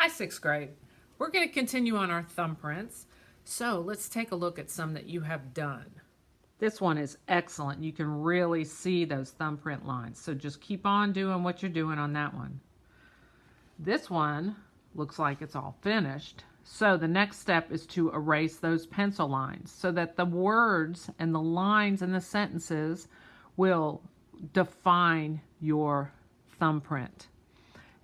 Hi, 6th grade. We're going to continue on our thumbprints. So let's take a look at some that you have done. This one is excellent. You can really see those thumbprint lines. So just keep on doing what you're doing on that one. This one looks like it's all finished. So the next step is to erase those pencil lines so that the words and the lines in the sentences will define your thumbprint.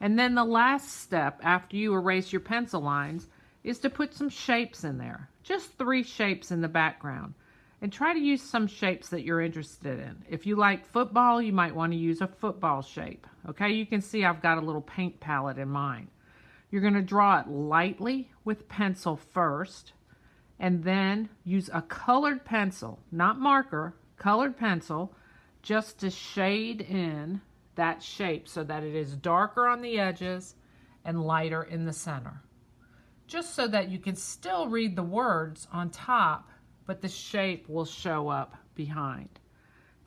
And then the last step after you erase your pencil lines is to put some shapes in there. Just 3 shapes in the background. And try to use some shapes that you're interested in. If you like football, you might want to use a football shape. Okay, you can see I've got a little paint palette in mine. You're going to draw it lightly with pencil first, and then use a colored pencil, not marker, colored pencil, just to shade in that shape so that it is darker on the edges and lighter in the center. Just so that you can still read the words on top, but the shape will show up behind.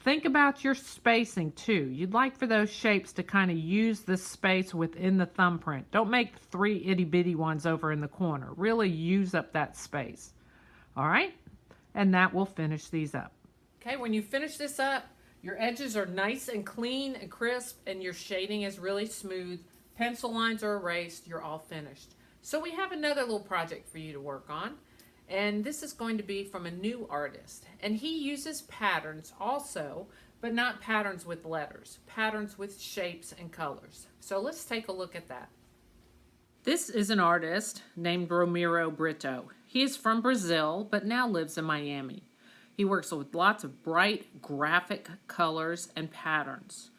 Think about your spacing too. You'd like for those shapes to kind of use the space within the thumbprint. Don't make 3 itty-bitty ones over in the corner. Really use up that space. All right? And that will finish these up. Okay, when you finish this up, your edges are nice and clean and crisp, and your shading is really smooth. Pencil lines are erased. You're all finished. So we have another little project for you to work on. And this is going to be from a new artist. And he uses patterns also, but not patterns with letters. Patterns with shapes and colors. So let's take a look at that. This is an artist named Romero Britto. He is from Brazil, but now lives in Miami. He works with lots of bright graphic colors and patterns.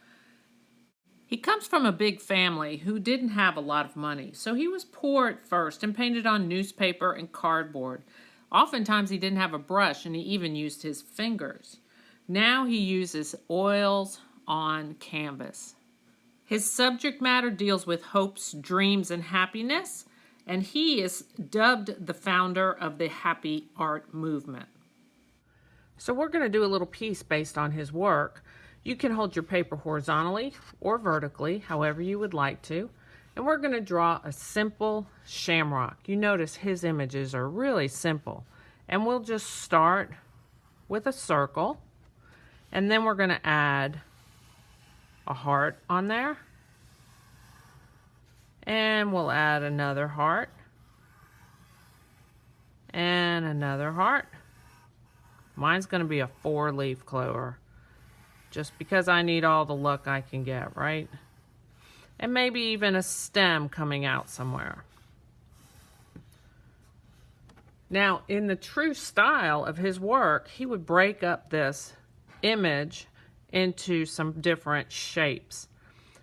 He comes from a big family who didn't have a lot of money, so he was poor at first and painted on newspaper and cardboard. Oftentimes he didn't have a brush, and he even used his fingers. Now he uses oils on canvas. His subject matter deals with hopes, dreams, and happiness, and he is dubbed the founder of the happy art movement. So we're going to do a little piece based on his work. You can hold your paper horizontally or vertically, however you would like to. And we're going to draw a simple shamrock. You notice his images are really simple. And we'll just start with a circle. And then we're going to add a heart on there. And we'll add another heart. And another heart. Mine's going to be a 4-leaf clover. Just because I need all the luck I can get, right? And maybe even a stem coming out somewhere. Now, in the true style of his work, he would break up this image into some different shapes.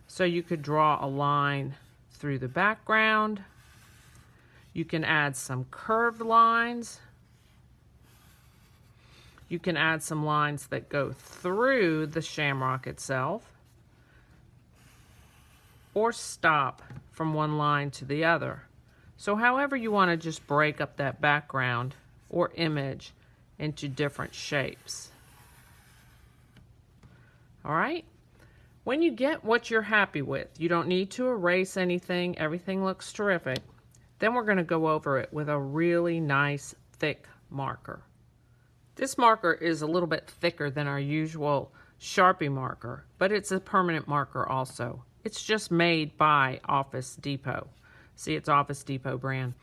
So you could draw a line through the background. You can add some curved lines. You can add some lines that go through the shamrock itself, or stop from one line to the other. So however you want to just break up that background or image into different shapes. All right? When you get what you're happy with, you don't need to erase anything. Everything looks terrific. Then we're going to go over it with a really nice thick marker. This marker is a little bit thicker than our usual Sharpie marker, but it's a permanent marker also. It's just made by Office Depot. See, it's Office Depot brand.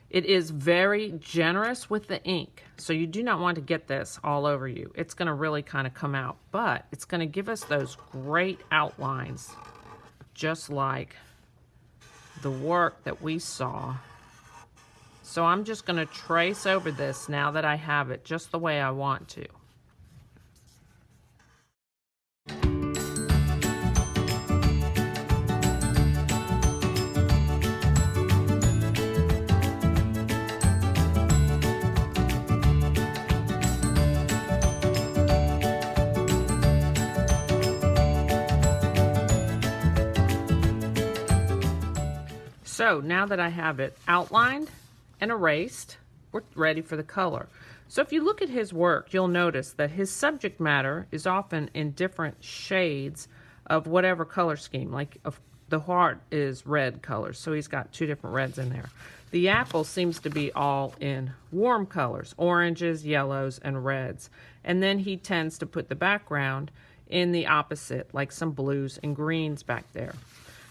It is very generous with the ink, so you do not want to get this all over you. It's going to really kind of come out, but it's going to give us those great outlines, just like the work that we saw. So I'm just going to trace over this now that I have it just the way I want to. So now that I have it outlined and erased, we're ready for the color. So if you look at his work, you'll notice that his subject matter is often in different shades of whatever color scheme. Like the heart is red colors, so he's got 2 different reds in there. The apple seems to be all in warm colors, oranges, yellows, and reds. And then he tends to put the background in the opposite, like some blues and greens back there.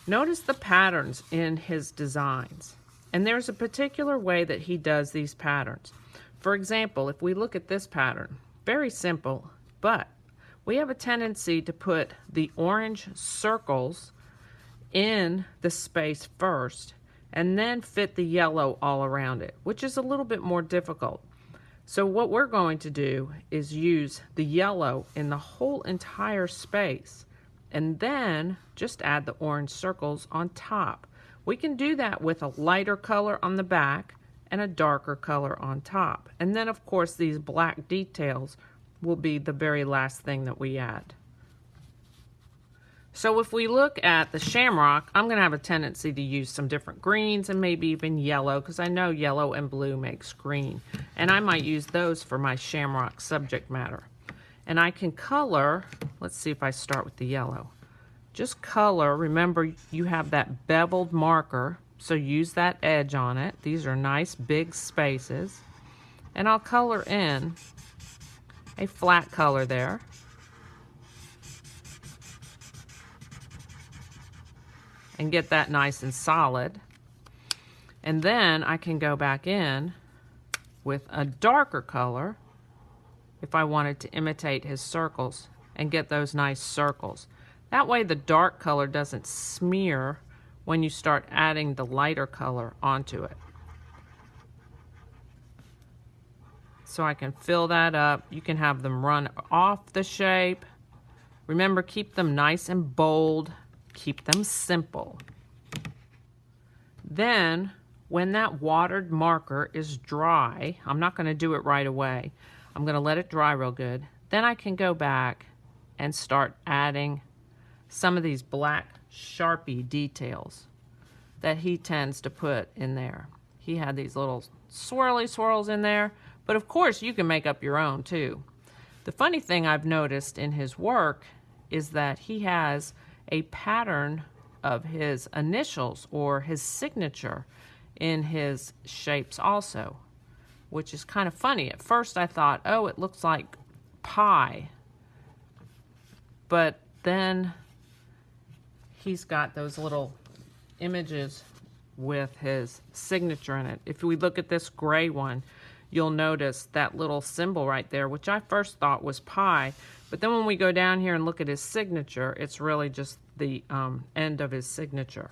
Notice the patterns in his designs. And there's a particular way that he does these patterns. For example, if we look at this pattern, very simple, but we have a tendency to put the orange circles in the space first and then fit the yellow all around it, which is a little bit more difficult. So what we're going to do is use the yellow in the whole entire space and then just add the orange circles on top. We can do that with a lighter color on the back and a darker color on top. And then of course these black details will be the very last thing that we add. So if we look at the shamrock, I'm going to have a tendency to use some different greens and maybe even yellow, because I know yellow and blue makes green. And I might use those for my shamrock subject matter. And I can color, let's see if I start with the yellow. Just color, remember you have that beveled marker, so use that edge on it. These are nice big spaces. And I'll color in a flat color there. And get that nice and solid. And then I can go back in with a darker color if I wanted to imitate his circles and get those nice circles. That way the dark color doesn't smear when you start adding the lighter color onto it. So I can fill that up. You can have them run off the shape. Remember, keep them nice and bold. Keep them simple. Then, when that watered marker is dry, I'm not going to do it right away. I'm going to let it dry real good. Then I can go back and start adding some of these black Sharpie details that he tends to put in there. He had these little swirly swirls in there, but of course you can make up your own too. The funny thing I've noticed in his work is that he has a pattern of his initials or his signature in his shapes also, which is kind of funny. At first I thought, oh, it looks like pie, but then he's got those little images with his signature in it. If we look at this gray one, you'll notice that little symbol right there, which I first thought was pi. But then when we go down here and look at his signature, it's really just the end of his signature.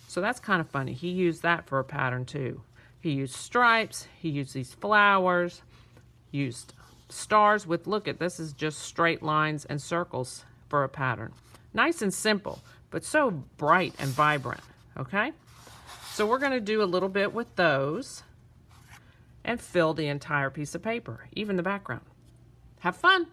So that's kind of funny. He used that for a pattern too. He used stripes, he used these flowers, used stars with, look at this is just straight lines and circles for a pattern. Nice and simple, but so bright and vibrant, okay? So we're gonna do a little bit with those and fill the entire piece of paper, even the background. Have fun.